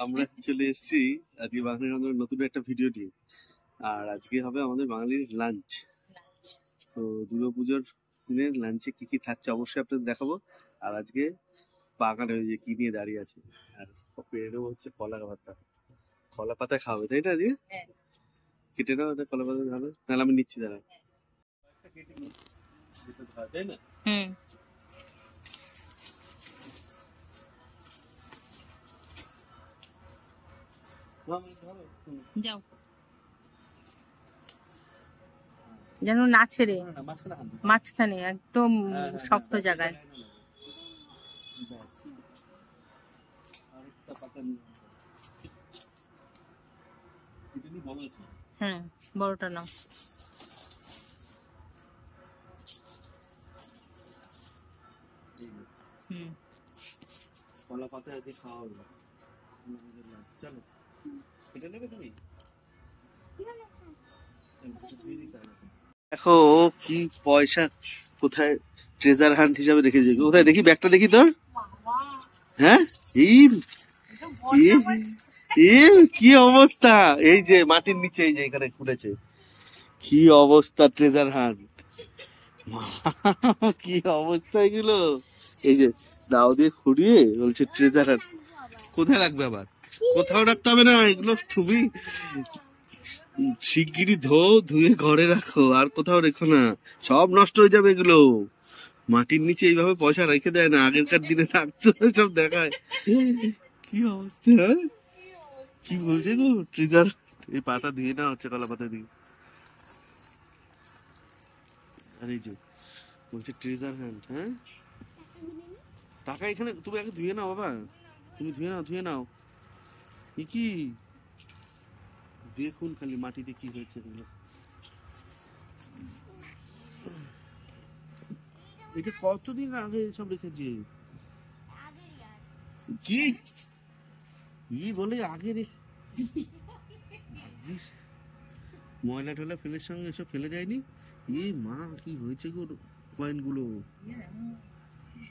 আমরা চলে এসেছি আজকে বাঙালির আমাদের নতুন একটা ভিডিও নিয়ে। আর আজকে হবে আমাদের বাঙালির লাঞ্চ। তো দুর্গাপুজোর দিনের লাঞ্চে কি কি থাকছে অবশ্যই আপনাদের দেখাবো। আর আজকে বাগান হয়ে যে কি নিয়ে দাঁড়িয়ে আছে, আর পেড়েও হচ্ছে কলা পাতা। কলা পাতা খাবে তাই না? আজকে কেটে নাও এটা, কলা পাতা ভালো, নাহলে আমি নিচ্ছি দাঁড়া। তাই না? যাও, যেন না ছেড়ে মাঝখানে একদম শক্ত জায়গায়। হ্যাঁ, বড়টা নাও। কলা পাতা আছে, খাওয়া হবে। চলো, এটা নেবে তুমি? দেখো কি পয়সা কোথায় ট্রেজার হান্ট হিসাবে রেখেছে। কোথায় দেখি ব্যাগটা, দেখি তোর। হ্যাঁ, কি অবস্থা! এই যে মাটির নিচে, এই যে এখানে খুলেছে। কি অবস্থা ট্রেজার হান্ট! কি অবস্থা এগুলো! এই যে দাও দিয়ে খুঁড়িয়ে বলছে ট্রেজার হান্ট। কোথায় রাখবে আবার? কোথাও রাখতে হবে না, এগুলো তুমি শিগগিরই ধুয়ে ঘরে রাখো, আর কোথাও রেখো না, সব নষ্ট হয়ে যাবে এগুলো। মাটির নিচে এইভাবে পয়সা রেখে দেয় না, আগেরকার দিনে থাকতো সব দেখায়। কি অবস্থা! কি বলছে গো ট্রেজার। এই পাতা ধুয়ে না হচ্ছে, কলা পাতা দিয়ে। আর এই যে বলছে ট্রেজার হান্ট। হ্যাঁ, টাকা এখানে, তুমি আগে ধুয়ে নাও বাবা, তুমি ধুয়ে নাও। কি দেখুন খালি মাটিতে কি হয়েছে এগুলো। এটা কতদিন আগে সব রেখেছি। কি বলে আগে ময়লা টয়লা ফেলের সঙ্গে এসব ফেলে দেয়নি। মা, কি হয়েছে গো কয়েন গুলো।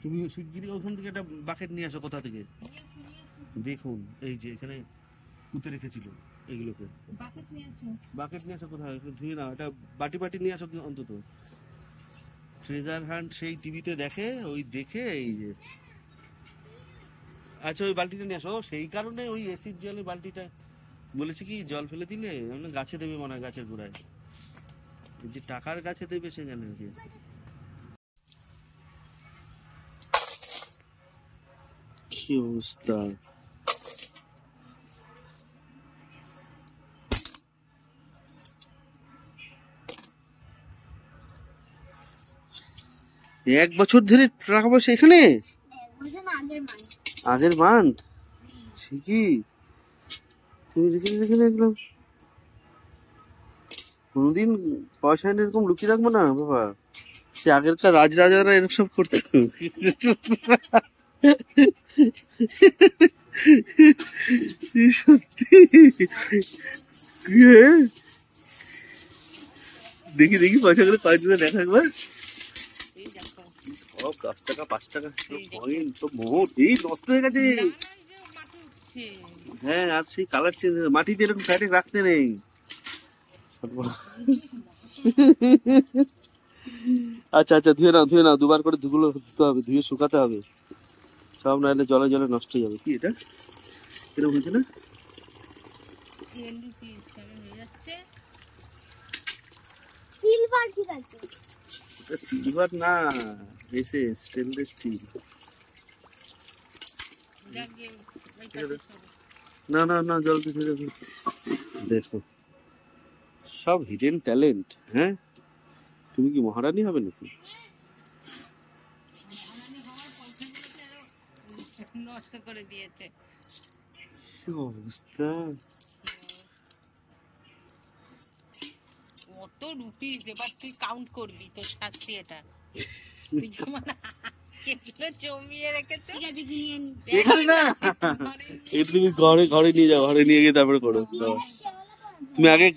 তুমি শিগগিরই ওখান থেকে একটা বাকেট নিয়ে আসো। কোথা থেকে? দেখুন এই যে এখানে পুঁতে রেখেছিল এগুলোকে। বাকেট নিয়ে আসো কোথায়, ধুয়ে নাও। এটা বাটি নিয়ে আসো অন্তত। ট্রেজার হান্ট সেই টিভিতে দেখে, ওই দেখে এই যে। আচ্ছা, ওই বালতিটা নিয়ে আসো। সেই কারণে ওই এসিড জলের বালতিটা বলেছে কি, জল ফেলে দিলে গাছে দেবে মনে হয়, গাছের গোড়ায়। যে টাকার গাছে দেবে সে জানে নাকি। কি অবস্থা! এক বছর ধরে টাকা পয়সা এখানে? আগের মান্থ? ঠিকই, তুমি রেখে দেখলাম। কোনদিন পয়সা এনে এরকম লুকিয়ে রাখবো না বাবা। সে আগেরকার রাজরাজারা এরকম সব করতে। সত্যি। দেখি পয়সাগুলো কয়েকদিন দেখা একবার। 10 টাকা 5 টাকা কয়েন সব মোট এই নষ্ট হয়ে গেছে। হ্যাঁ, আর সেই কালার চেঞ্জ, মাটিতে এরকম সাইডে রাখতে নেই। আচ্ছা, ধুয়ে নাও, দুবার করে ধুগুলো ধুতে হবে, ধুয়ে শুকাতে হবে সব, নাহলে জলে নষ্ট হয়ে যাবে। কি এটা এরকম হয়েছে না? সিলভার না, এসএস স্টেনলেস স্টিল। না, জল দিতে যাবে। দেখো সব হিডেন ট্যালেন্ট। হ্যাঁ, তুমি কি মহারানী হবে নাকি? নষ্ট করে দিয়েছে। কি অবস্থা! কত রুপিস, এবার তুই কাউন্ট করবি, তোর শাস্তি এটা। তুই যেমন জমিয়ে রেখেছো, তুমি ঘরে নিয়ে যাও, ঘরে নিয়ে গিয়ে তারপরে করো। তুমি আগে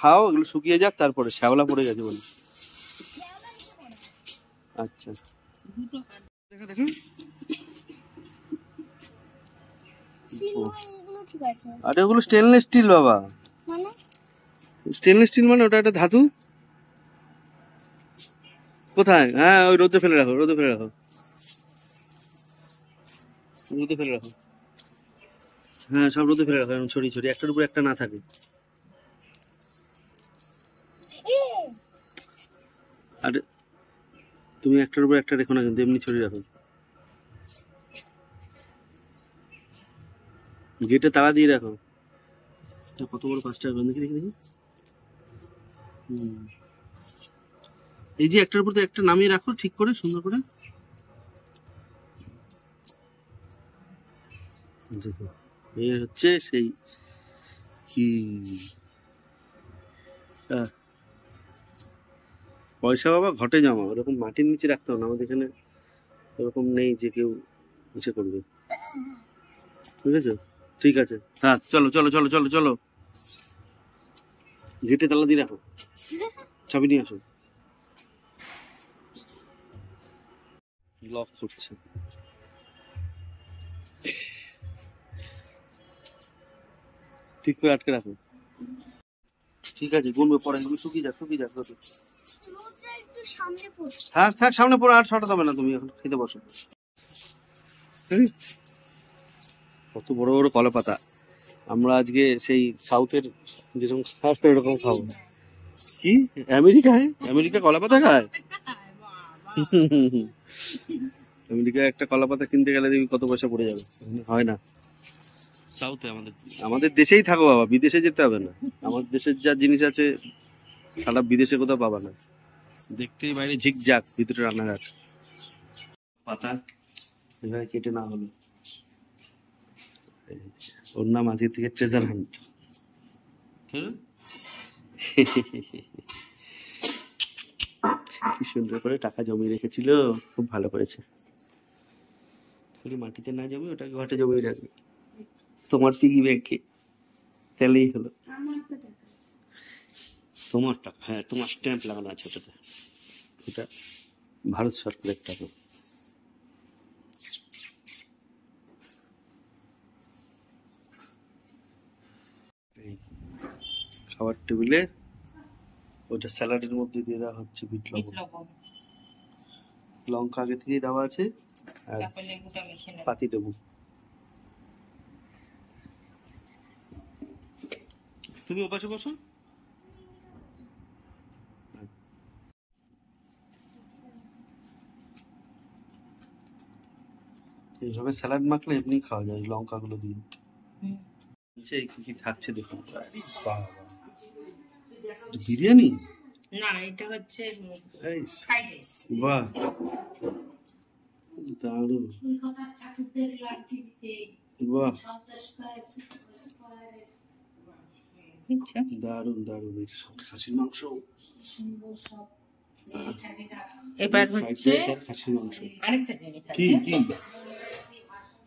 খাও, এগুলো শুকিয়ে যাক, তারপরে শ্যাওলা পড়ে গেছে বলে। আচ্ছা, দেখো এগুলো ঠিক আছে আরে ওগুলো স্টেনলেস স্টিল বাবা। মানে স্টেনলেস স্টিল মানে ওটা একটা ধাতু। কোথায়? হ্যাঁ ওই রোদে ফেলে রাখো, রোদে ফেলে রাখো, রোদে ফেলে রাখো। হ্যাঁ সব রোদে ফেলে রাখো, ছড়িয়ে ছড়িয়ে, একটার উপর একটা না থাকে। আরে তুমি একটার উপর একটা রেখো না, কিন্তু এমনি ছড়িয়ে রাখো। গেটে তালা দিয়ে রাখো। এটা কত বড় 5 টাকা, দেখি দেখি দেখি। এই যে একটার উপর একটা নামিয়ে রাখো ঠিক করে, সুন্দর করে। এর হচ্ছে সেই কি পয়সা বাবা ঘটে জমা, ওরকম মাটির নিচে রাখতে হবে না, আমাদের এখানে ওরকম নেই যে কেউ ইচ্ছে করবে, বুঝেছো? ঠিক আছে, হ্যাঁ চলো চলো চলো চলো চলো, গেটে তালা দিয়ে রাখো, চাবি নিয়ে আসো। লক করছে, ঠিক করে আটকে রাখো। ঠিক আছে, গুনবে পরে, তুমি শুকিয়ে যাক, শুকিয়ে যাক রোদে। রোদটা একটু সামনে পড়ছে। হ্যাঁ থাক সামনে পড়ে, আর সরাতে হবে না, তুমি এখন খেতে বসো। কত বড় বড় কলা পাতা, আমরা আজকে সেই সাউথের যেরকম খাওয়া এরকম খাবো। কি আমেরিকায়? আমেরিকা কলা পাতা খায়? আমেরিকায় একটা কলা পাতা কিনতে গেলে দেখবি কত পয়সা পড়ে যাবে, হয় না। সাউথে আমাদের দেশেই থাকো বাবা, বিদেশে যেতে হবে না। আমাদের দেশের যা জিনিস আছে সারা বিদেশে কোথাও পাবা না। দেখতেই বাইরে ঝিকঝাক, ভিতরে রান্নাঘাট। পাতা এভাবে কেটে না হলো, ওর নাম আজকে থেকে ট্রেজার হান্ট। কি সুন্দর করে টাকা জমিয়ে রেখেছিল, খুব ভালো করেছে। মাটিতে না জমি ওটাকে ঘাটে জমিয়ে রাখবে, তোমার পিগি ব্যাংকে, তাহলেই হলো। তোমার টাকা, হ্যাঁ তোমার স্ট্যাম্প লাগানো আছে ওটাতে, ওটা ভারত সরকারের টাকা। খাবার টেবিলে ওটা স্যালাডের মধ্যে দিয়ে দেওয়া হচ্ছে বিট লবণ, লঙ্কা আগে থেকেই দেওয়া আছে, আর পাতি লেবু। তুমি ওপাশে বসো। এইভাবে স্যালাড মাখলে এমনি খাওয়া যায় লঙ্কা গুলো দিয়ে। কি কি থাকছে দেখুন, বিরিয়ানি না, এটা হচ্ছে এই, ফ্রাইড রাইস। বাহ দারুণ, বাহ দারুণ দারুণ। এর সঙ্গে খাসির মাংস, এবার হচ্ছে খাসির মাংস। আরেকটা জিনিস কি আছে,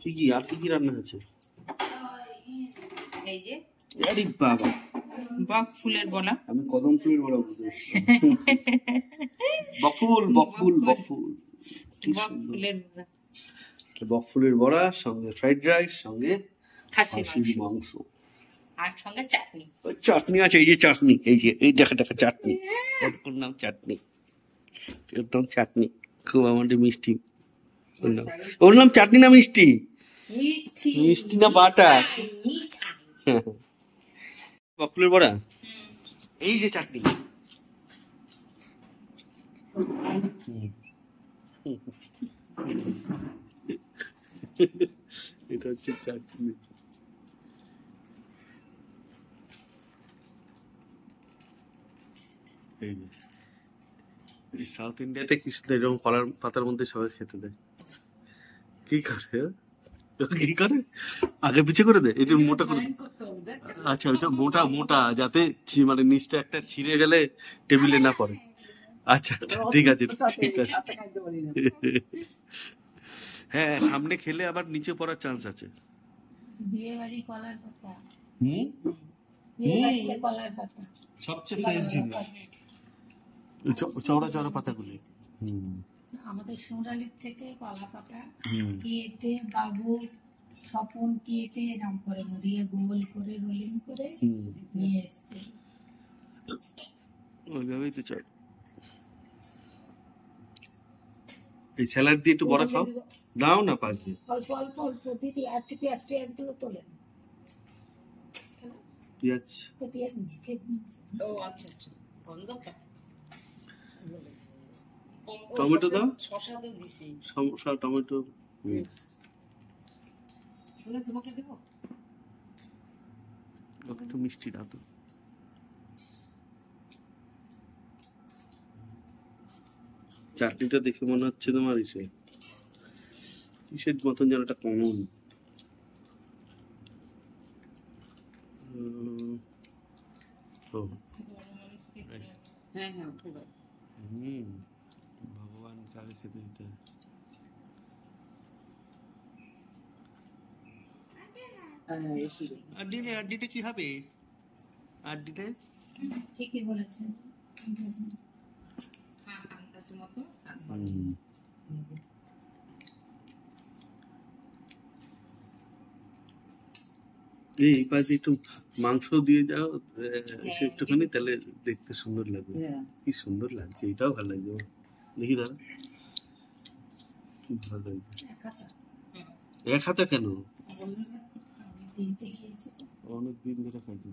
কি কি কি আর কি কি রান্না আছে? এই যে আরে বাবা, বক ফুলের বলা। আমি কদম ফুলের বড়া বুঝতে পারছি। বকফুল বকফুল বকফুল, বক ফুলের বড়া, বকফুলের বড়া সঙ্গে ফ্রাইড রাইস, সঙ্গে খাসির খাসির মাংস, মাংস, আর সঙ্গে চাটনি। ওই চাটনি আছে, এই যে চাটনি, এই যে এই দেখা দেখা চাটনি, ওর নাম চাটনি, ওর নাম চাটনি, খুব আমাদের মিষ্টি। ওর নাম চাটনি না মিষ্টি? মিষ্টি, মিষ্টি না বাটা? মিঠাই। বকফুলের বড়া, এই যে চাটনি, এটা হচ্ছে চাটনি। এই সাউথ ইন্ডিয়াতে কি সুন্দর এরকম কলার পাতার মধ্যে সবাই খেতে দেয়। কি করে কি করে আগে পিছে করে দেয়, এটা মোটা করে। আচ্ছা ওইটা মোটা মোটা, যাতে মানে নিচটা একটা ছিঁড়ে গেলে টেবিলে না পড়ে। আচ্ছা আচ্ছা ঠিক আছে ঠিক আছে। হ্যাঁ সামনে খেলে আবার নিচে পড়ার চান্স আছে। সবচেয়ে ফ্রেশ জিনিস চওড়া চওড়া পাতাগুলি। আমাদের শিমরালির থেকে কলা পাতা কেটে বাবু স্বপন কেটে এরকম করে মুড়িয়ে গোল করে রোলিং করে হুম, নিয়ে এসছে। ওইভাবেই তো চল। এই স্যালাড দিয়ে একটু বড়া খাও, দাও না পাঁচ দিয়ে অল্প অল্প অল্প দিদি, আর একটু পেঁয়াজ টেয়াজ গুলো তোলেন। পেঁয়াজ। তো পেঁয়াজ ও আচ্ছা আচ্ছা, গন্ধ পায়। টমেটো দাও। শশা তো দিছি। সমস্যা টমেটো। শুনে তোমাকে দেবো। ওকে একটু মিষ্টি দাও তো। চাটনিটা দেখে মনে হচ্ছে তোমার কিসের মতন যেন একটা কমন। হ্যাঁ হ্যাঁ উঠে দাও। ভগবান কাকে খেতে দিতে হয়। আড্ডিটা কি হবে? আড্ডিটা ঠিকই বলেছেন। হ্যাঁ কাঁচা মতো। এই পাশে একটু মাংস দিয়ে যাও একটুখানি, তাহলে দেখতে সুন্দর লাগবে। কি সুন্দর লাগছে, এটাও ভালো লাগবে। দেখি দাঁড়া, কি ভালো লাগছে। এক হাতে কেন? অনেক দিন ধরে খাইছি।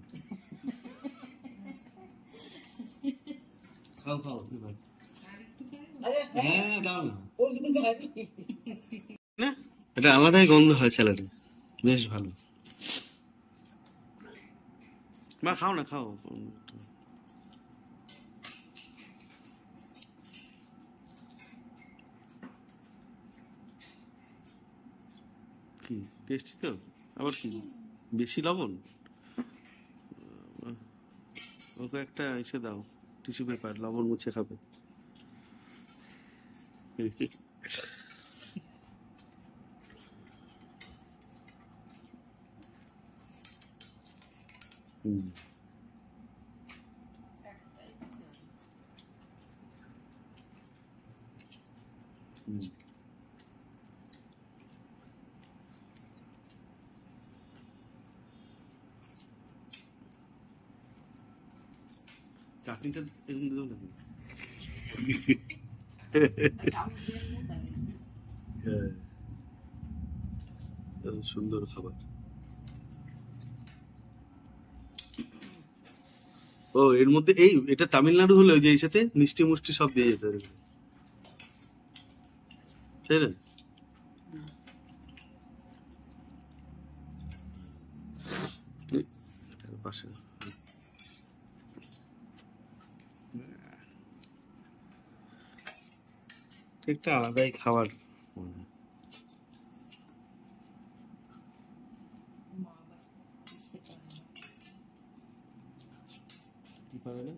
খাও খাও এবার। হ্যাঁ দাও না। না এটা আলাদাই গন্ধ হয় স্যালাডে, বেশ ভালো। মা খাও না, খাও। কি টেস্টি তো? আবার কি বেশি লবণ? ওকে একটা এসে দাও, টিস্যু পেপার, লবণ মুছে খাবে। হুম, হুম। চাটনিটা এরকম দিও না। হ্যাঁ, এত সুন্দর খাবার। ও এর মধ্যে এটা তামিলনাড়ু হলে যে এর সাথে মিষ্টি মুষ্টি সব দিয়ে যেতে হবে, তাই না? এটার পাশে একটা আলাদাই খাবার। কি পারে না?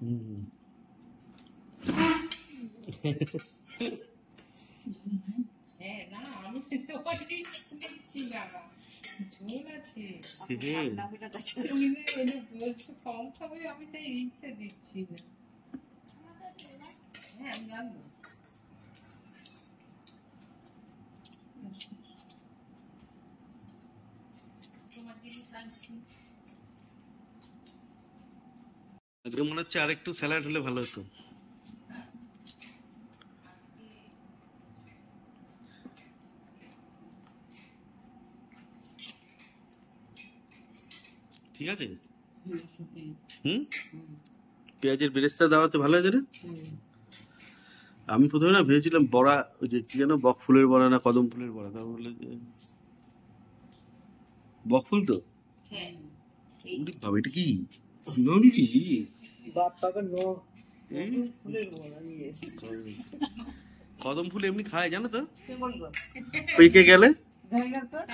হুম। হ্যাঁ না আমি তো ওটাই দিচ্ছি না, ঝোল আছে। তুমি না এটা বলছো কম খাবে, আমি তাই রিক্সে দিচ্ছি না। হ্যাঁ আমি জানবো। তোমার জিনিস আনছি। আজকে মনে হচ্ছে আরেকটু স্যালাড হলে ভালো হতো। ঠিক আছে। হুম, পেঁয়াজের বেরেস্তা দেওয়াতে ভালো হয়েছে না? আমি প্রথমে না ভেবেছিলাম বড়া, ওই যে কি যেন বক ফুলের বড়া না কদম ফুলের বড়া, তা বললে যে বক ফুল তো। হ্যাঁ ওরে বাবা, এটা কি কদম ফুল এমনি খায় জানো তো, পেকে গেলে।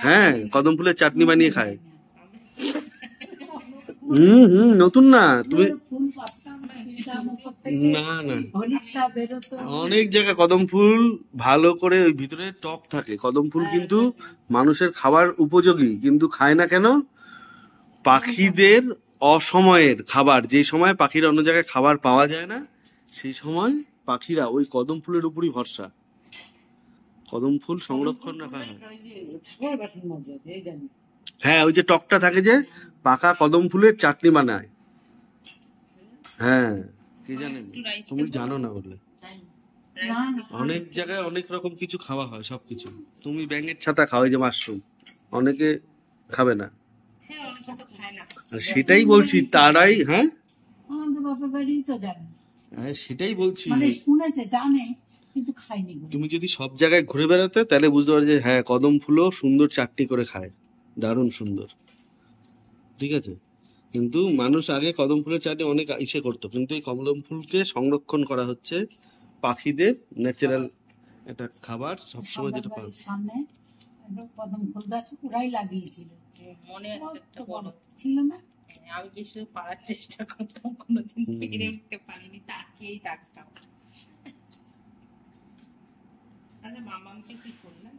হ্যাঁ, কদম ফুলের চাটনি বানিয়ে খায়। নতুন না তুমি, না না অনেক জায়গায় কদম ফুল ভালো করে ওই ভিতরে টক থাকে। কদম ফুল কিন্তু মানুষের খাবার উপযোগী, কিন্তু খায় না কেন? পাখিদের অসময়ের খাবার, যে সময় পাখির অন্য জায়গায় খাবার পাওয়া যায় না, সেই সময় পাখিরা ওই কদম ফুলের উপরই ভরসা। কদম ফুল সংরক্ষণ রাখা হয়। হ্যাঁ, ওই যে টকটা থাকে যে পাকা কদম ফুলের চাটনি বানায়। হ্যাঁ, কে জানে, তুমি জানো না বললে। না না অনেক জায়গায় অনেক রকম কিছু খাওয়া হয়, সবকিছু। তুমি ব্যাঙের ছাতা খাও, এই যে মাশরুম, অনেকে খাবে না। সে অনেকে তো খায় না। আর সেটাই বলছি, তারাই, হ্যাঁ আমাদের বাপের বাড়ি তো জানে, হ্যাঁ সেটাই বলছি। মানে শুনেছে জানে কিন্তু খাইনি বলে। তুমি যদি সব জায়গায় ঘুরে বেড়াতে তাহলে বুঝতে পারবে যে হ্যাঁ, কদম ফুলও সুন্দর চাটনি করে খায়, দারুণ সুন্দর। ঠিক আছে, কিন্তু মানুষ আগে কদম ফুলের চাটনি অনেক ইসে করতো, কিন্তু এই কদম ফুলকে সংরক্ষণ করা হচ্ছে, পাখিদের ন্যাচারাল একটা খাবার সবসময় যেটা পাওয়া। বাড়ির সামনে একটা কদম ফুল গাছ ওরাই লাগিয়েছিল, মনে আছে একটা কত বড়। বড় ছিল না? আমি কি শুধু পারার চেষ্টা করতাম, কোনোদিন পেরে উঠতে পারিনি, তাকিয়েই থাকতাম। আচ্ছা, মামাকে কি করলাম?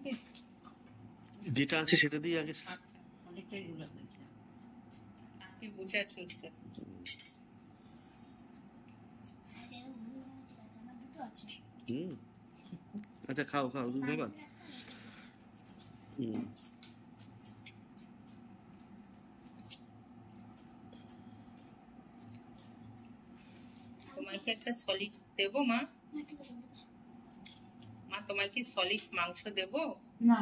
যেটা আছে সেটা দিয়ে আগে। আচ্ছা, অনেকটাই গুলো তাকে বোঝাচ্ছে হচ্ছে। হুম, আচ্ছা খাও খাও, তুমি খাবা? হুম, তোমাকে একটা সলিড দেবো মা? মা, তোমার কি সলিড মাংস দেবো? না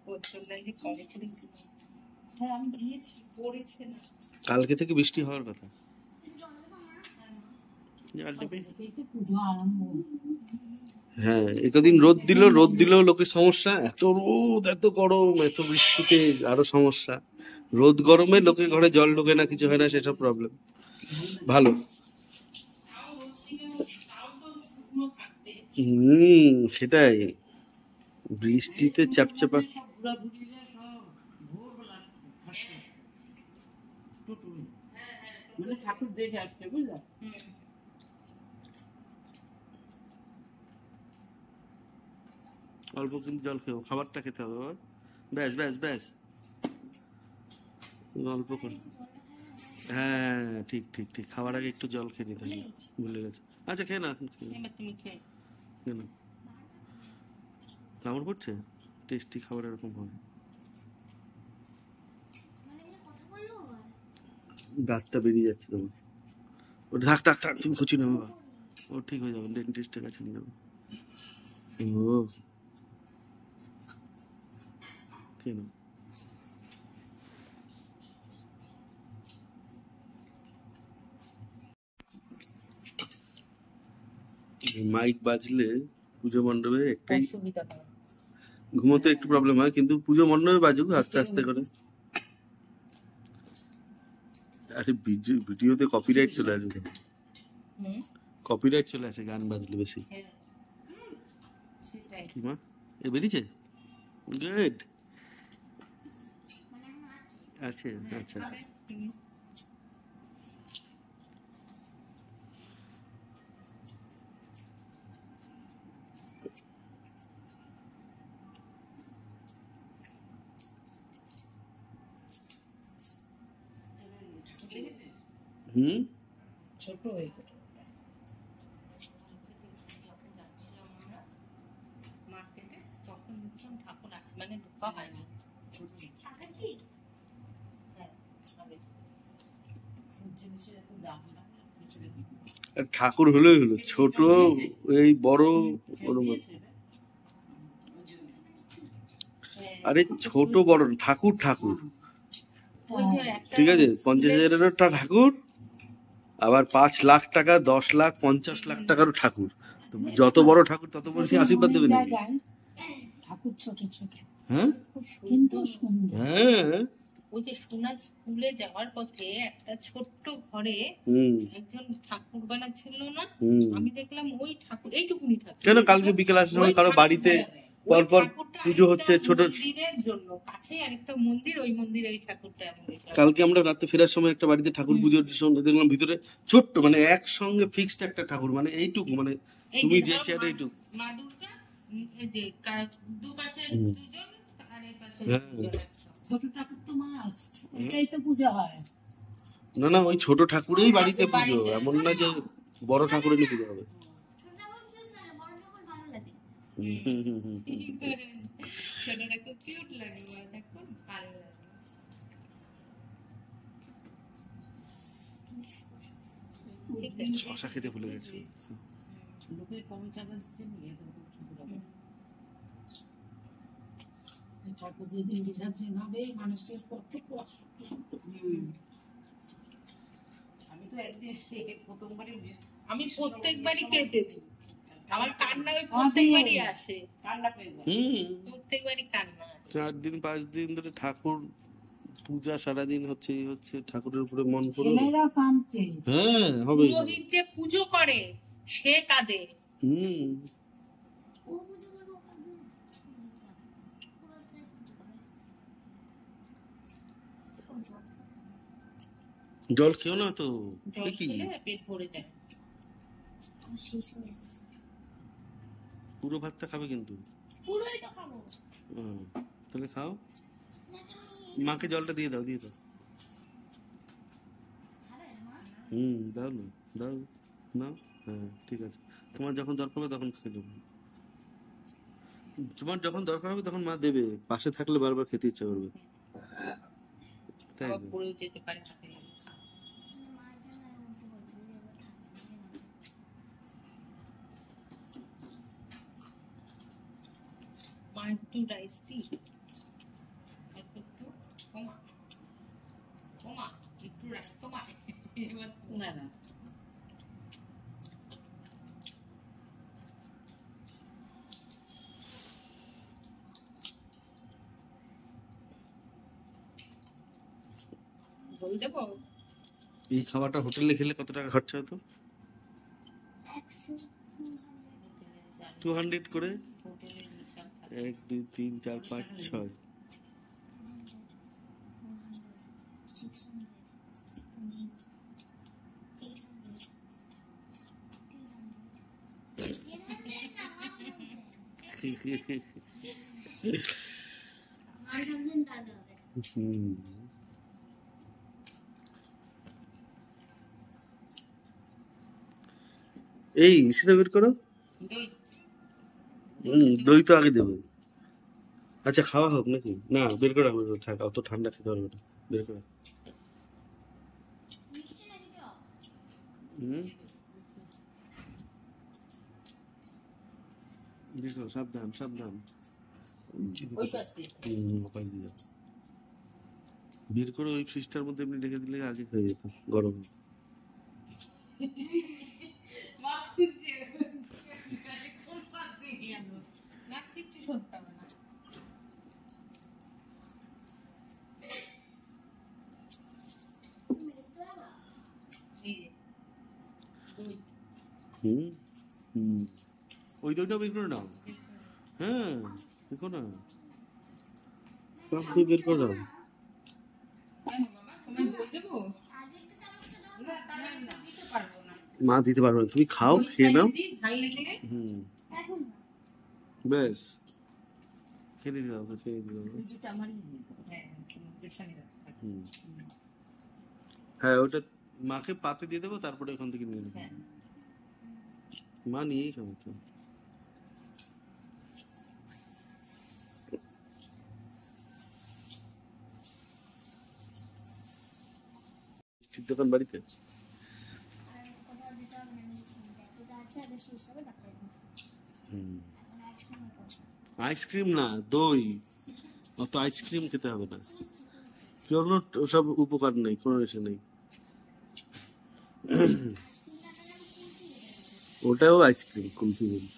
বলছেন না যে কম করে দিচ্ছি। হ্যাঁ, আমি দিয়েছি, পড়েছে না। কালকে থেকে বৃষ্টি হওয়ার কথা। আর দেবে? এই তো পুজো আরম্ভ। হ্যাঁ, একদিন রোদ দিলেও লোকের সমস্যা, এত রোদ, এত গরম, এত বৃষ্টিতে আরো সমস্যা। রোদ গরমে লোকের ঘরে জল ঢোকে না, কিছু হয় না, সেসব প্রবলেম। ভালো। সেটাই, বৃষ্টিতে চাপচাপা। ঠাকুর দেখে আসছে বুঝলা। অল্প কিন্তু জল খেও, খাবারটা খেতে হবে বাবা। ব্যাস ব্যাস ব্যাস, অল্প করে। হ্যাঁ, ঠিক ঠিক ঠিক, খাবার আগে একটু জল খেয়ে নিতে হবে। ভুলে গেছে। আচ্ছা খেয়ে না, এখন খেয়ে এবার তুমি খেয়ে। না। কামড় পড়ছে, টেস্টি খাবার এরকম হয়। দাঁতটা বেরিয়ে যাচ্ছে তোমার। ও থাক থাক থাক, তুমি খুঁজি না বাবা, ও ঠিক হয়ে যাবে, ডেন্টিস্টের কাছে নিয়ে যাবে। ও কেন মাইক বাজলে পুজো মণ্ডপে একটাই অসুবিধা হয়। ঘুমোতে একটু প্রবলেম হয়, কিন্তু পুজো মণ্ডপে বাজুক আস্তে আস্তে করে। আরে ভিডিওতে কপিরাইট চলে আসবে, কপিরাইট চলে আসে গান বাজলে বেশি। হ্যাঁ, সেটাই। কি মা, এ বেরিয়েছে? গুড, আছে, আচ্ছা। হুম, ছোট হয়েছে। মার্কেটে তখন দেখলাম ঠাকুর আছে, মানে ঢোকা হয়নি। হ্যাঁ, জিনিসের এত দাম না। আর ঠাকুর হলোই হলো, ছোট এই বড় ওরকম। আরে ছোট বড় ঠাকুর, ঠাকুর ওই যে একটা ঠিক আছে, 50,000-এরও একটা ঠাকুর, আবার 5 লাখ টাকা, 10 লাখ, 50 লাখ টাকারও ঠাকুর। তো যত বড় ঠাকুর তত বেশি আশীর্বাদ দেবে নাকি? জায়গায় ঠাকুর ছোট ছোট হ্যাঁ কিন্তু সুন্দর। হ্যাঁ, ওই যে সোনা স্কুলে যাওয়ার পথে একটা ছোট্ট ঘরে হুম একজন ঠাকুর বানাচ্ছিল না, হুম। আমি দেখলাম ওই ঠাকুর এইটুকুনি ঠাকুর। কেন কালকে বিকেল আসার সময় কারো বাড়িতে পরপর পুজো হচ্ছে, ছোট মন্দিরের জন্য কাছে আরেকটা মন্দির, ওই মন্দিরে এই ঠাকুরটা এমন দেখলাম। কালকে আমরা রাতে ফেরার সময় একটা বাড়িতে ঠাকুর পুজোর সময় দেখলাম ভিতরে ছোট্ট, মানে একসঙ্গে ফিক্সড একটা ঠাকুর, মানে এইটুকু, মানে এই তুমি যে ধর চেয়ারে এইটুকু। মা দুর্গা, এই যে দুপাশে দুজন আর এই পাশে হ্যাঁ। দুজন একসাথে। ছোট ঠাকুর তো মাস্ট, এটাই তো পূজা হয়। না না, ওই ছোট ঠাকুরেই বাড়িতে পুজো, এমন না যে বড় ঠাকুরের নিয়ে পুজো হবে। ছোট ঠাকুর কিউট লাগে, বড় ঠাকুর ভালো লাগে। ছোটটা খুব কিউট লাগে, বড়টা খুব ভালো লাগে। ঠিক আছে। শশা খেতে ভুলে গেছি। লোকে কম চাঁদা দিচ্ছে নিয়ে ঠাকুর যেদিন বিসর্জন হবে মানুষের কত কষ্ট। আমি তো একদিন প্রথমবারই আমি প্রত্যেকবারই কেটে দিই। আমার কান্না ওই প্রত্যেকবারই আসে, কান্না পেয়ে যায়। প্রত্যেকবারই কান্না আসে। 4 দিন 5 দিন ধরে ঠাকুর পূজা সারাদিন হচ্ছে ঠাকুরের উপরে মন পড়ে। ছেলেরা কাঁদছে। হ্যাঁ হবে। পুরোহিত যে পুজো করে সে কাঁদে। ও পুজো করবে, ও কাঁদবে না। পুরোটাই পুজো করে। ও জল। জল খেও না তো, জল কি খেলে পেট ভরে যায়। আমার শেষ হয়ে এসছে। পুরো ভাতটা খাবে কিন্তু। পুরোই তো খাবো। তাহলে খাও। নাকি আমি মাকে জলটা দিয়ে দাও, দিয়ে দাও। খাবে মা? দাও না, দাও না। হ্যাঁ ঠিক আছে, তোমার যখন দরকার হবে তখন খেয়ে নেবো। তোমার যখন দরকার হবে তখন মা দেবে, পাশে থাকলে বারবার খেতে ইচ্ছা করবে। তাই আবার না? পড়েও যেতে পারে হাতে। মায়ের জন্য আর উল্টো বলছি, এবার থাকবে না। মা একটু রাইস দিই, একটু ওমা ওমা একটু রাইস তোমার। এবার না না ঝোল দেবো। এই খাবারটা হোটেলে খেলে কত টাকা খরচা হতো? 100, 200 করে। হোটেলের হিসাব থাকে। 1 2 3 4 5 6। 600, 800, 900 টাকা হবে। এই সেটা বের করো। দই দই তো আগে দেবে। আচ্ছা খাওয়া হোক নাকি? না বের করে রাখো, অত ঠান্ডা খেতে পারবে না, বের করে। মিষ্টি নাকি টক? দেখো সাবধান সাবধান। ওই পাশ দিয়ে। ওপাশ দিয়ে যাও। বের করে ওই ফ্রিজটার মধ্যে এমনি রেখে দিলে আজকে হয়ে যেত গরম। মা খুঁজছে কোন পাশ দিয়ে গেল না, কিচ্ছু শুনতে হবে না। এই যে দই ওই দইটা বের করে নাও। হ্যাঁ দেখো না, সব দিয়ে বের করে দাও। কেন বাবা, তোমায় দই দেবো? আগে একটু চামচটা দাও। না তাহলে আমি দিতে পারবো না। মা দিতে পারবে না, তুমি খাও, ওই খেয়ে নাও। side দিয়ে ঝাল লেগে এখন না। বেশ খেয়ে দিতে দাও, খেয়ে দিতে দাও। দুটা আমারই নিয়ে। হ্যাঁ তোমার পেছনে রাখতে থাকবে। হ্যাঁ ওটা মাকে পাতে দিয়ে দেবো, তারপরে ওখান থেকে নিয়ে নেবো। হ্যাঁ মা নিয়েই সমস্ত। মিষ্টির দোকান বাড়িতে। আর কোথাও দিতে হবে না, মিষ্টি যতটা আছে আগে শেষ হবে, তারপরে এখন আইসক্রিম করবো। আইসক্রিম না, দই। অত আইসক্রিম খেতে হবে না, কোনো ওসব উপকার নেই, কোনো এসে নেই। ওটাও আইসক্রিম, কুলফি বলি।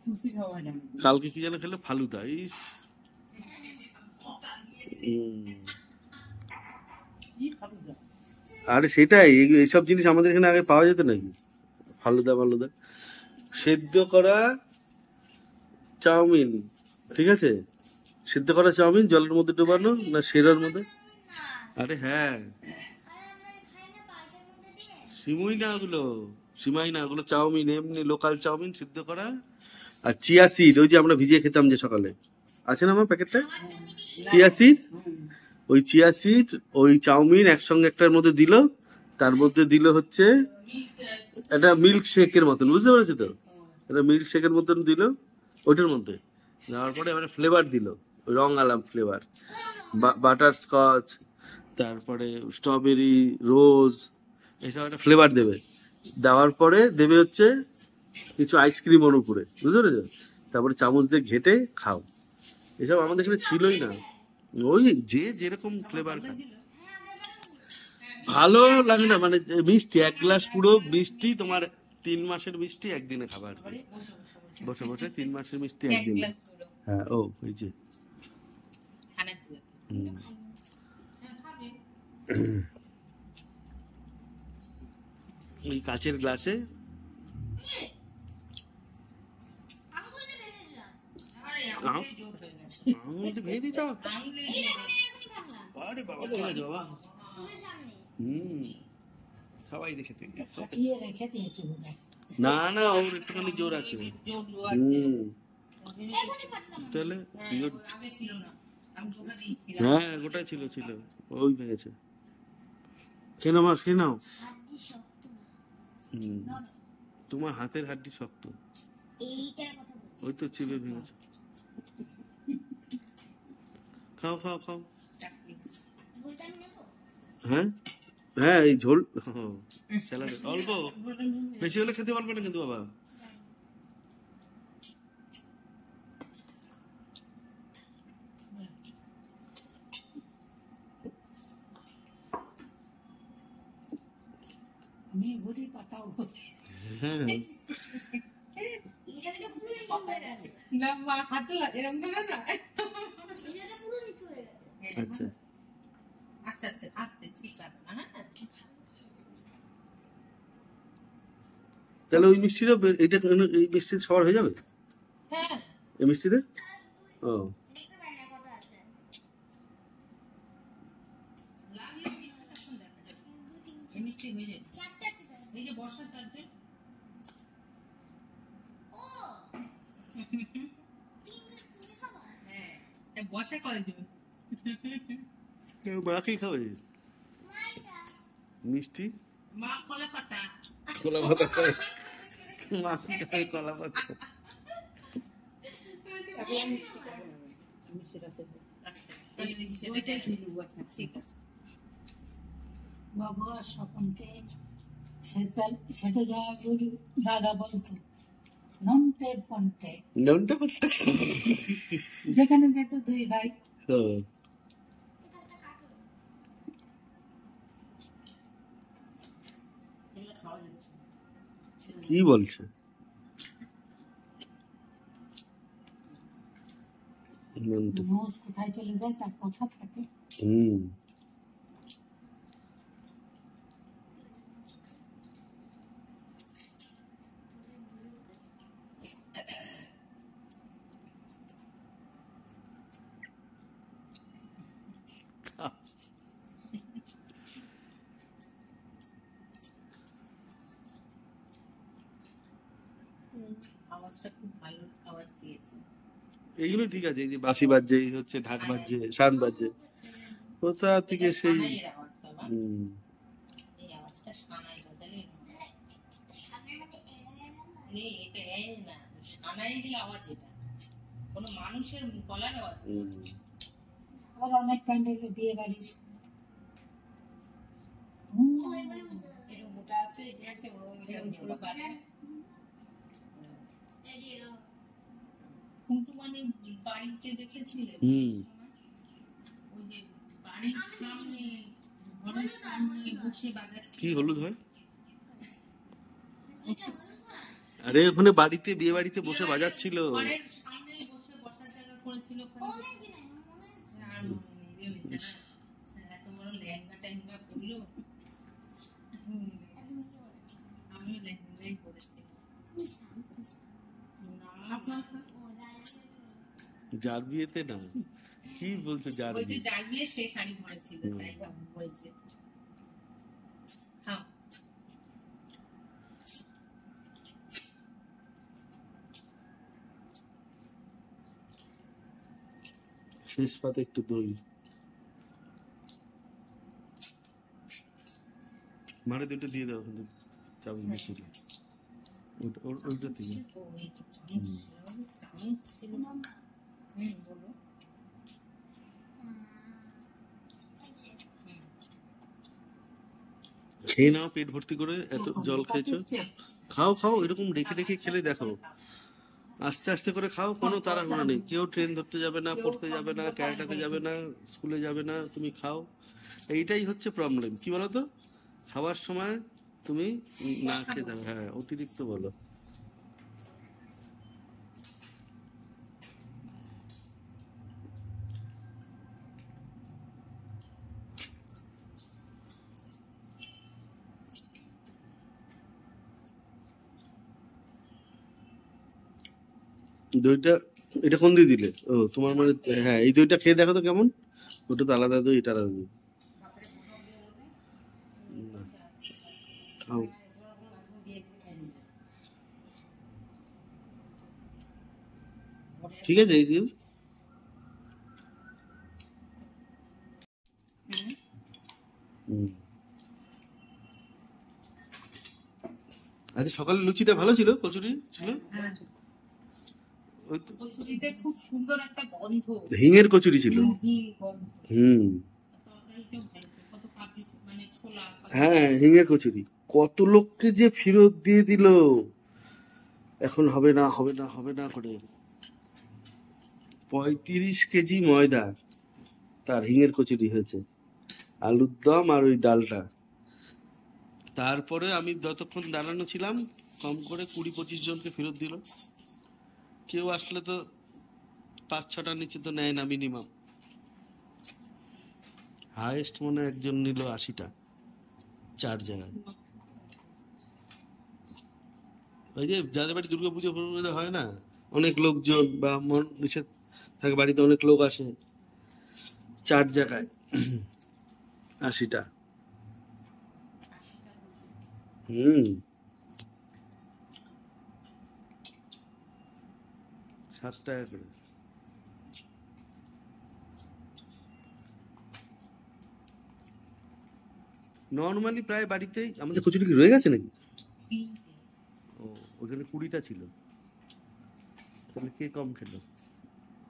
খুশি হওয়া যাবে। কালকে কি যেন খেলে ফালুদা। ইস কি খাবো যা? আরে সেটাই, এইসব জিনিস আমাদের এখানে আগে পাওয়া যেত নাকি? ফালুদা ফালুদা সেদ্ধ করা চাউমিন, ঠিক আছে? সেদ্ধ করা চাউমিন জলের মধ্যে ডোবানো না সেরার মধ্যে। আরে হ্যাঁ, আরে আমরা খাই না পায়েসের মধ্যে দিয়ে। সিমুই না ওগুলো, সিমাই না ওগুলো, চাউমিন এমনি লোকাল চাউমিন সিদ্ধ করা। আর চিয়া সিড, ওই যে আমরা ভিজিয়ে খেতাম যে সকালে, আছে না আমার প্যাকেটটা? চিয়া সিড, ওই চিয়া সিড ওই চাউমিন একসঙ্গে একটার মধ্যে দিল, তার মধ্যে দিল হচ্ছে এটা মিল্ক শেকের মতন, বুঝতে পেরেছো তো? এটা মিল্ক শেকের মতন দিল ওইটার মধ্যে, দেওয়ার পরে এবারে ফ্লেভার দিল, রং আলাম ফ্লেভার, বাটার স্কচ, তারপরে স্ট্রবেরি, রোজ, এসব একটা ফ্লেভার দেবে। দেওয়ার পরে দেবে হচ্ছে কিছু আইসক্রিম ওর উপরে, বুঝতে পেরেছো? তারপরে চামচ দিয়ে ঘেটে খাও। এসব আমাদের এখানে ছিলই না। ওই যে যেরকম ফ্লেভার খায়, ভালো লাগে না মানে মিষ্টি, এক গ্লাস পুরো মিষ্টি তোমার 3 মাসের মিষ্টি একদিনে খাবার, বসে বসে 3 মাসের মিষ্টি এক একদিনে। গ্লাস পুরো হ্যাঁ, ও এই যে ছানা ছিল। হুম। হ্যাঁ, খাবে। এই কাচের গ্লাসে আঙুলে ভেঙে দিলাম। আরে আঙুলে জোর হয়ে গেছে। আঙুল তো ভেঙে দিয়েছ? আঙুলে এই জোর। দেখো এখনই ভাঙলাম আরে বাবা, ঠিক আছে বাবা। তোদের সামনে। হুম, সবাই দেখে থেকে। ফাটিয়ে রেখে দিয়েছে বোধহয়। না না, ওর একটুখানি জোর আছে। জোর আছে। হুম, এখনই ফাটলাম। তাহলে হ্যাঁ, ও আগে ছিল না, আমি গোটা দিয়েছিলাম। হ্যাঁ, গোটাই ছিল ছিল, ওই ভেঙেছে। কেন মা, খেয়ে নাও। হাড্ডি শক্ত না। হুম, তোমার হাতের হাড্ডি শক্ত, এইটার কথা বলছি। ওই তো চিপে ভেঙেছে। খাও খাও খাও। চাকরি। ঝোলটা আমি নেবো? হ্যাঁ হ্যাঁ, এই ঝোল স্যালাড অল্প, বেশি হলে খেতে পারবে না কিন্তু বাবা। আমি ঘুরি পাতাও ঘুরি। হ্যাঁ, এই জায়গাটা পুরো নিচু হয়ে গেছে। না মা হাতে এরকম করে না। এই জায়গাটা পুরো নিচু হয়ে গেছে। আচ্ছা, আস্তে আস্তে আস্তে ঠিক আছে না। হ্যাঁ, তাহলে ওই মিষ্টিটা এইটা এই মিষ্টি সবার হয়ে যাবে হ্যাঁ, এই মিষ্টিতে? ও দেখতে পারি না কত আছে। লাগিয়ে মিষ্টি তখন দেখা যাবে। এই মিষ্টি হয়ে যাবে। চারটে আছে তো। এই যে বর্ষা চাচ্ছে। ও তুমি খাবা? হ্যাঁ, এই বর্ষা করে দেবে। মাকেই খাবে মাইটা মিষ্টি, মা কলা পাতা। কলা পাতা খাবে, মাকে খাবে কলা পাতা। তাহলে সেটা ঠিক আছে। বাবু আর স্বপনকে সেটা যা ওর দাদা বলতো নন্টে পন্টে, নামটা বলতে যেখানে যেত দুই ভাই। এগুলো খাওয়া যাচ্ছে। কি বলছে? নামটা রোজ কোথায় চলে যায় তার কথা থাকে। হুম, আওয়াজটা খুব ভালো আওয়াজ দিয়েছে। এইগুলো ঠিক আছে। এই যে বাঁশি বাজছে, এই হচ্ছে ঢাক বাজছে, শান বাজছে, কোথা থেকে সেই সানাইয়ের আওয়াজ বাবা। হুম, এই আওয়াজটা সানাই বাজালে সামনের মধ্যে এটা এই না, সানাইয়েরই আওয়াজ এটা, কোনো মানুষের গলার আওয়াজ না। হুম। আবার অনেক প্যান্ডেলে বিয়ে বাড়ি এরকম মোটা আছে, এই আছে, এরকম ছোট বাড়ি। এই যে এলো। কুন্টুমানি বাড়িতে দেখেছিলে? হুম। ওই যে বাড়ির সামনে, ঘরের সামনে বসে বাজাচ্ছে। কি হলুদ হয়? এটা হলুদ না? আরে ওখানে বাড়িতে, বিয়ে বাড়িতে বসে বাজাচ্ছিল। ঘরের সামনে বসে বসার জায়গা করেছিল ওখানে। অনেকদিন আগে আমার মনে আছে। আর মনে নেই রে বেচারা। এত বড় লেহেঙ্গা টেহেঙ্গা পরলো। একদম কি বলে? আমিও লেহেঙ্গাই পরেছি। তুমি শান্ত। না, ও জানি। যার বিয়েতে না, কি বলছো যার ওই যে বিয়ে? যার বিয়ে সে শাড়ি পরেছিল, তাই বাবু বলছে। হ্যাঁ, শেষ পাতে একটু দই, মারে দুটো দিয়ে দাও কিন্তু। চামচ ছিল ওইটা থেকে তো ওই চামচ ছিল না। বলো। খেয়ে নাও পেট ভর্তি করে, এত জল খেয়েছো, খাও খাও, এরকম রেখে রেখে খেলে দেখো, আস্তে আস্তে করে খাও, কোনো তাড়াহুড়ো নেই, কেউ ট্রেন ধরতে যাবে না, পড়তে যাবে না, ক্যারাটাতে যাবে না, স্কুলে যাবে না, তুমি খাও। এইটাই হচ্ছে প্রবলেম, কি বলো তো, খাওয়ার সময় তুমি না খেতে হবে, হ্যাঁ অতিরিক্ত বলো। দইটা, এটা কোন দই দিলে? ও তোমার মানে, হ্যাঁ এই দইটা খেয়ে দেখো তো কেমন, ওটা তো আলাদা দই, এটা আলাদা দই। না, খাও। ঠিক আছে, এই যে হুম। আচ্ছা সকালে লুচিটা ভালো ছিল, কচুরি ছিল, হ্যাঁ, ওই তো কচুরিতে খুব সুন্দর একটা গন্ধ, হিঙের কচুরি ছিল। মিহি গন্ধ। হুম, তরকারিটাও ভালো ছিল, কত কাবলি মানে ছোলা। হ্যাঁ হিঙের কচুরি, কত লোককে যে ফেরত দিয়ে দিল, এখন হবে না হবে না হবে না করে। 35 কেজি ময়দা তার হিঙের কচুরি হয়েছে, আলুর দম আর ওই ডালটা। তারপরে আমি যতক্ষণ দাঁড়ানো ছিলাম, কম করে 20-25 জনকে ফেরত দিল। কেউ আসলে তো 5-6টার নিচে তো নেয় না মিনিমাম, হাইয়েস্ট মনে হয় একজন নিল 80টা, 4 জায়গায়। ওই যে যাদের বাড়ি দুর্গাপুজো ফুর্গাপুজো হয় না, অনেক লোকজন বা মন নিষেধ থাকে, বাড়িতে অনেক লোক আসে, 4 জায়গায় 80টা। হুম, 7 টাকা করে। নর্মালি প্রায় বাড়িতেই আমাদের কচুরি কি রয়ে গেছে নাকি? ও, ওখানে 20টা ছিল, তাহলে কে কম খেলো?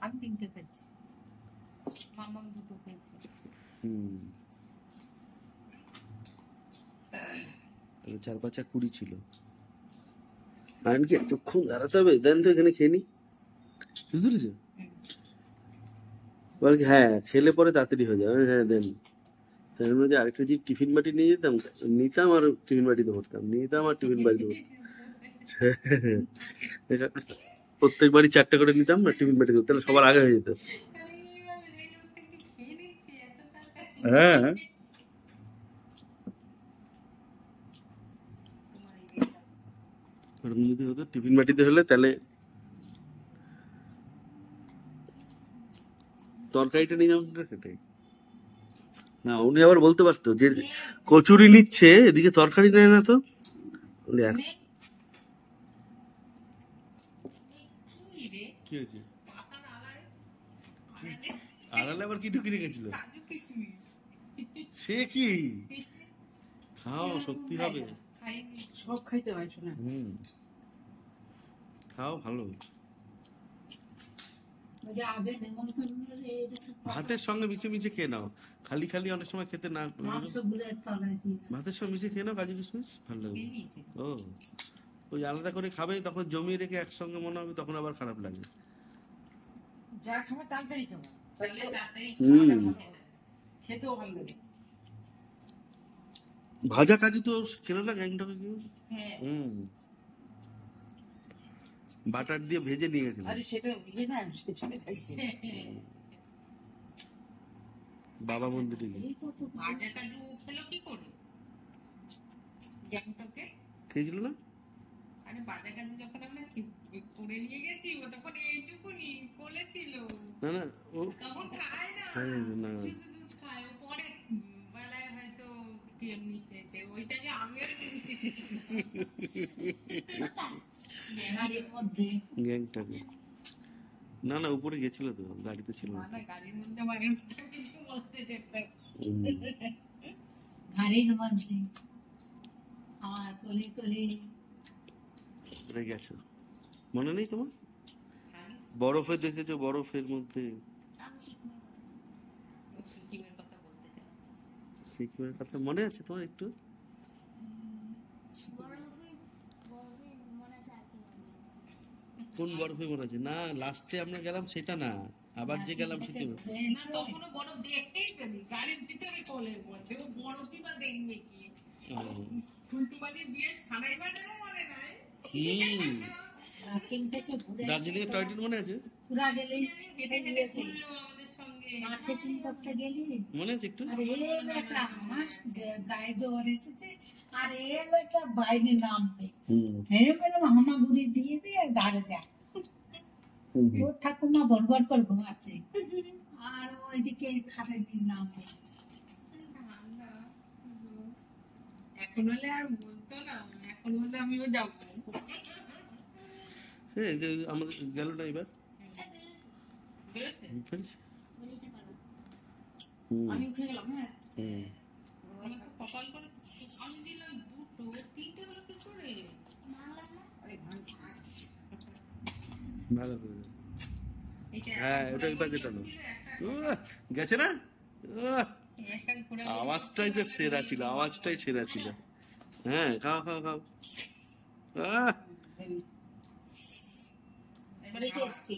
আমি 3টে খেয়েছি, মামাম 2টো খেয়েছে। হুম, তাহলে 4-5 20 ছিল। আর কি এতক্ষণ দাঁড়াতে হবে, দেন তো এখানে খেয়ে নি, বুঝতে পেরেছো? বলে কি, হ্যাঁ খেলে পরে তাড়াতাড়ি হয়ে যাবে, হ্যাঁ দেন। তার মধ্যে আরেকটা যে টিফিন বাটি নিয়ে যেতাম, নিতাম আর টিফিন বাটিতে ভরতাম, নিতাম আর টিফিন বাটিতে ভরতাম। প্রত্যেকবারই 4টা করে নিতাম আর টিফিন বাটিতে, তাহলে সবার আগে হয়ে যেত। হ্যাঁ, ওরকম যদি হতো টিফিন বাটিতে হলে, তাহলে তরকারিটা নিয়ে যাবো সেটাই না। উনি আবার বলতে পারতো যে কচুরি নিচ্ছে, এদিকে তরকারি নেয় না, তো বলে কি রে, কি হয়েছে, পাতার আড়ালে আড়ালে আবার কি ঢুকিয়ে রেখেছিল? কাজু কিশমিশ সে কি, খাও শক্তি হবে। খাইনি। সব খাইতে হয় শোনা। হুম, খাও ভালো। ওই যে আগে নেমন্তন্নের ভাতের সঙ্গে মিশে মিশে খেয়ে নাও, খালি খালি অনেক সময় খেতে না, মাংস গুলের তলায় দিয়ে ভাতের সঙ্গে মিশে খেয়ে নাও কাজু কিশমিশ, ভালো লাগবে। খেয়ে নিয়েছি। ও, ওই আলাদা করে খাবে তখন জমিয়ে রেখে একসঙ্গে মনে হবে, তখন আবার খারাপ লাগে। যা খাবে তাড়াতাড়ি খাবো, তাহলে তাড়াতাড়ি হুম, খেতেও ভালো লাগে। ভাজা কাজু তো খেলো না গ্যাংটকে কেউ? হ্যাঁ, হুম, বাটার দিয়ে ভেজে নিয়ে গেছিল আরে সেটা ইয়ে না, সেটা খাইছে। বাবা মন্দিরে গিয়ে। এই কত ভাজা কাজু খেলো কি করে গ্যাংটকে? খেয়েছিল না? আরে ভাজা কাজু যখন আমরা করে নিয়ে গেছি, ও তখন এইটুকুনি বলেছিল, না না, ও তখন খায় না, খায় না। শুধু দুধ খায়। ও পরে বেলায় হয়তো এমনি খেয়েছে, ওইটাকে আমি আর গাড়ির মধ্যে গ্যাংটকে না না, উপরে গেছিল তো, গাড়িতে ছিল না। না, গাড়ির মধ্যে মায়ের মুখে কিছু বলতে যেতাম। হুম, গাড়ির মধ্যে আমার কোলে কোলে পড়ে গেছো, মনে নেই তোমার? আমি বরফে দেখেছো, বরফের মধ্যে আমি শিখবো সিকিমের কথা বলতে চাই। সিকিমের কথা মনে আছে তোমার একটু? বরফে বরফে মনে আছে আর কি মনে আছে? কোন বরফে মনে আছে? না, লাস্টে আমরা গেলাম সেটা না, আবার যে গেলাম সিকিমে। না তখনও বরফ দেখতেই পেনি, গাড়ির ভিতরে কোলের মধ্যে ও বরফই বা দেখবে কি? ফুলটুমালির বিয়ে সানাই বাজারও মনে নাই। চিন থেকে ঘুরে দার্জিলিং এর টয় ট্রেন মনে আছে? ঘুরা গেলি হেঁটে হেঁটে ঘুরলো আমাদের সঙ্গে। মার্কেটিং করতে গেলি মনে আছে একটু? আরে বেটা আমার গায়ে জ্বর এসেছে, আরে বেটা বাইরে নামবে, হ্যাঁ ম্যাডাম হামাগুড়ি দিয়ে দিয়ে গাড়ি যা, তোর ঠাকুমা বরবার করে ঘুমাচ্ছে, আর ওইদিকে খাটে দিয়ে নামবে। এখন হলে আর বলতো না, এখন হলে আমিও যাবো। হ্যাঁ, যে আমাদের গেল না এবার। বেরোতে? ফেলেছে? বলিতে পারো আমি উঠে গেলাম। হ্যাঁ, আমি তো কপাল করে আমি দিলাম দুটো, তিনটে হলো কি করে? বাংলা না আরে ভাই, ভালো করে দাও। এই যে হ্যাঁ, একটা ওটা ঘোড়া এবার যেটা ছিল, না। একটা গেছে না? একটা ঘোড়া আওয়াজটাই তো সেরা ছিল, আওয়াজটাই সেরা ছিল। হ্যাঁ, খাও খাও খাও। Very tasty.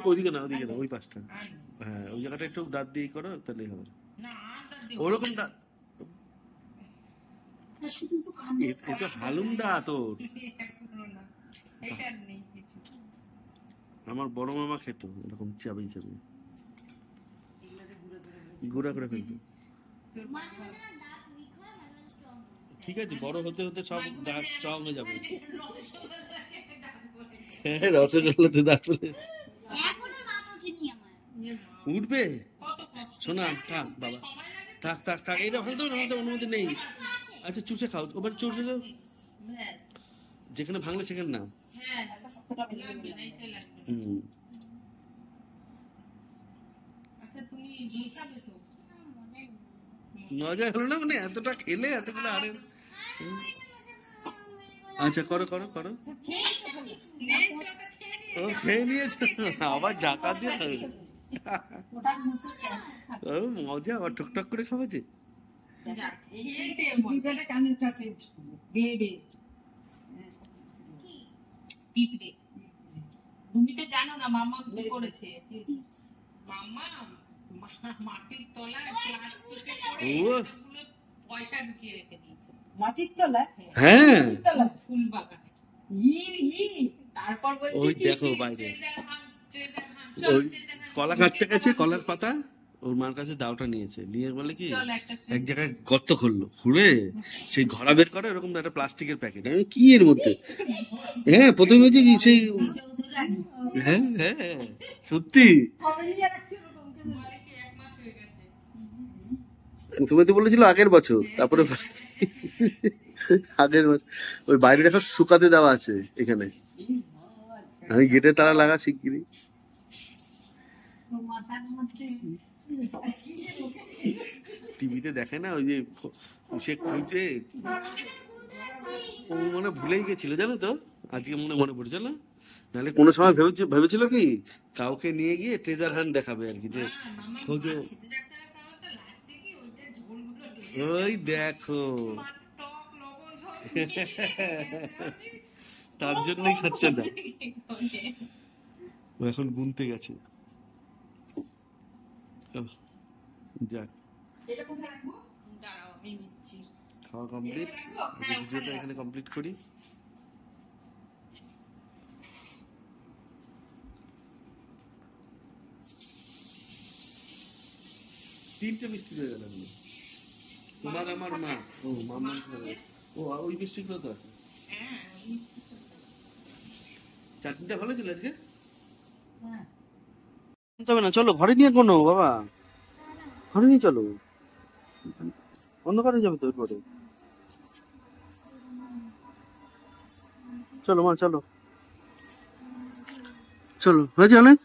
ওইদিকে না, ওইদিকে না, ওই পাশটা। হ্যাঁ, ওই জায়গাটা একটু দাঁত দিয়ে করো, তাহলেই হবে। না আর তার দেব ওরকম দাঁত, শুধু তো কামড়ে এ তো হালুম দাঁত তোর। না, এটা আর নেই কিছু। আমার বড় মামা খেত এরকম চাবি চাবি, গুঁড়া করে ফেলতো। তোর মাঝে মাঝে না দাঁত উইক হয় মাঝে মাঝে স্ট্রং হয় ঠিক আছে, বড় হতে হতে সব দাঁত স্ট্রং হয়ে যাবে। রসগোল্লাকে ডাক বলে। হ্যাঁ, রসগোল্লাতে দাঁত পড়ে এখনো দাঁত ওঠেনি আমার ইয়ে মা, উঠবে। কত কষ্ট। শোনা, থাক বাবা, সময় লাগে থাক থাক থাক, এইরকম তো অনুমতি নেই। তো আছে আচ্ছা, চুষে খাও, ওবার চুষে খাও, হ্যাঁ যেখানে ভাঙলে সেখানে না। হ্যাঁ লাগবে না, এটা লাগবে না। হুম, আচ্ছা তুমি দুধ খাবে তো? মজাই মজা হলো না মানে এতটা খেলে এতগুলো আরে। আচ্ছা, করো করো করো। নেই তো, ওটা খেয়ে নিয়ে ও খেয়ে নিয়েছো, আবার জাকা দিয়ে খাবে। ওটার মতো ও মজা, আবার টুকটাক করে খাওয়াছে। যা, খেয়ে খেয়ে বল। দুইটাতে কানের কাছে বেয়ে বেয়ে। পিঁপড়ে। তুমি তো জানো না মাম্মা কি করেছে। মাম্মা মাটির তলায় প্লাস্টিকে করে ও। এগুলো পয়সা ঢুকিয়ে রেখে দিয়েছে মাটির তলায়? হ্যাঁ, মাটির তলায়? ফুল বাগানে। তারপর বলছে ওই কি, দেখো কি, বাইরে। treasure hunt, treasure hunt, চল, ওই treasure hunt। কলা কাটতে গেছে, কলার পাতা ওর মার কাছে দাওটা নিয়েছে, নিয়ে বলে কি চল, একটা এক জায়গায় গর্ত খুললো, খুলে সেই ঘোড়া বের করে এরকম একটা প্লাস্টিকের প্যাকেট, আমি কি এর মধ্যে। হ্যাঁ, প্রথমে হয়েছে কি সেই, হ্যাঁ হ্যাঁ সত্যি, বলে কি 1 মাস হয়ে গেছে। প্রথমে তো বলেছিল আগের বছর, তারপরে আগের বছর ওই বাইরে দেখো শুকাতে দেওয়া আছে এখানে, আমি গেটে তালা লাগা শিগগিরি। মাথার মধ্যে টিভিতে দেখে না ওই যে সে খুঁজে, ও মনে ভুলেই গেছিল জানো তো, আজকে মনে পড়ছে না, নাহলে কোনো সময় ভেবেছিল কি কাউকে নিয়ে গিয়ে ট্রেজার হান্ট দেখাবে আর কি, যে মামা খোঁজো। খেতে যাচ্ছে না খাওয়া তো লাস্টে কি ওইটা ঝোলগুলো ঢেলে ওই দেখো, মার টক লবণ সব মিশিয়ে তার জন্যই খাচ্ছে না, ও এখন গুনতে গেছে। ওহ, যাক, দাঁড়াও আমি নিচ্ছি। খাওয়া কমপ্লিট, ভিডিওটা এখানে কমপ্লিট করি। তিনটে মিষ্টি হয়ে গেল, তোমার আমার মা, ও মামা, ও ওই মিষ্টিগুলো তো আছে। হ্যাঁ চাটনিটা ভালো ছিল আজকে। হ্যাঁ তবে না, চলো ঘরে নিয়ে কোনো বাবা, ঘরে নিয়ে চলো, অন্ধকারে যাবে তো এরপরে। চলো মা, চলো চলো, হয়েছে অনেক,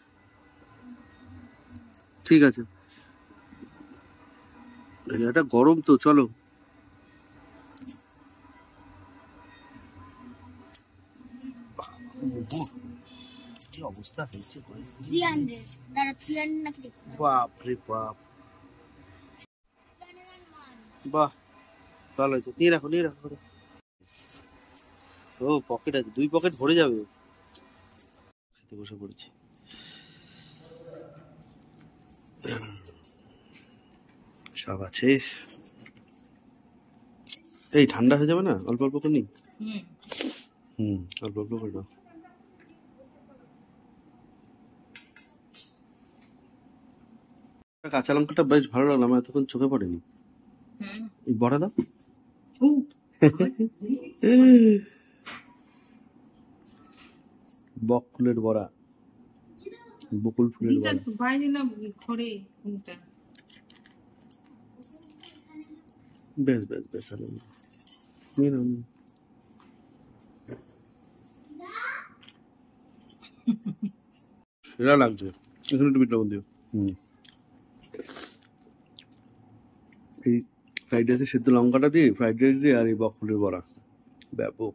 ঠিক আছে, এটা গরম তো, চলো। কি অবস্থা হয়েছে 300 দাঁড়া 300 নাকি দেখো বাপ রে বাপ বাহ ভালো হয়েছে নিয়ে রাখো ও পকেট আছে 2 পকেট ভরে যাবে খেতে বসে পড়েছি সব আছে এই ঠান্ডা হয়ে যাবে না অল্প অল্প করে নি অল্প অল্প করে দাও কাঁচা লঙ্কাটা বেশ ভালো লাগলো আমার এতক্ষণ চোখে পড়েনি এই বড়া দাও বক ফুলের বড়া বকুল ফুলের বড়া বাইরে না ঘরে কোনটা বেশ ভালো নিয়ে নাও সেরা লাগছে এখানে একটু বিট লবণ দিও এই ফ্রাইড রাইসে সেদ্ধ লঙ্কাটা দিয়ে ফ্রাইড রাইস দিয়ে আর এই বক ফুলের বড়া ব্যাপক